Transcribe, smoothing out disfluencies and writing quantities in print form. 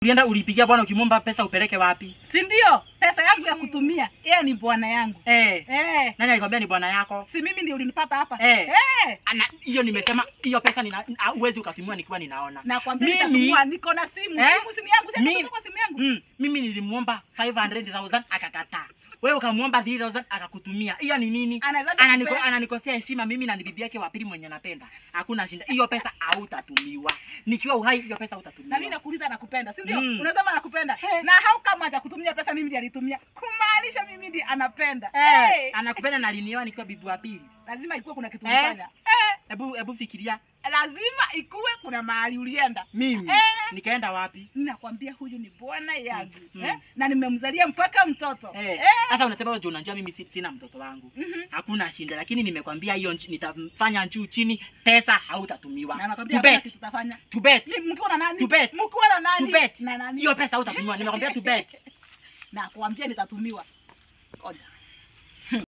Ulienda ulipigia bwana ukimwomba pesa upeleke wapi? Si ndio? Pesa yangu ya kutumia. Yeye ni bwana yangu. Nani alikwambia ni bwana yako? Si mimi ndio ulinipata hapa. Ana hiyo nimesema hiyo pesa uwezi ukatumia nikiwa ninaona. Nakwambia nitatumia niko na simu. Simu yangu sasa kwa simu yangu. Mimi nilimuomba 500,000 akakataa. Wewe ukamuomba 3,000 akakutumia. Hiyo ni nini? Ananikosea heshima mimi na bibi yake wa pili mwenye napenda. Hakuna shinda. Hiyo pesa hautatumiwa. Nikiwa uhai hiyo pesa hautatumiwa. Na mimi nakuuliza nakupenda, si ndio? Unasema nakupenda. Na hau kama hajakutumia pesa mimi ndiye alitumia. Kumaanisha mimi ndiye anapenda. Anakupenda na alinioa nikiwa bibi wa pili. Lazima ikuwe kuna kitu unafanya. Hebu fikiria. Lazima ikuwe kuna mahali ulienda. Mimi nikaenda wapi? Ninakwambia huyu ni bwana yangu. Na nimemzalia mpaka mtoto. Sasa unasema wewe unajua mimi sina mtoto wangu. Hakuna shinda lakini nimekwambia hiyo nitafanya juu chini pesa hautatumiwa. To bet. Tutafanya. To bet. Mkiwa na nani? To bet. Mkiwa na nani? To bet. Na nani? Hiyo pesa hautatumiwa. Nimekwambia to bet. Na kuambia nitatumiwa. Ngoja.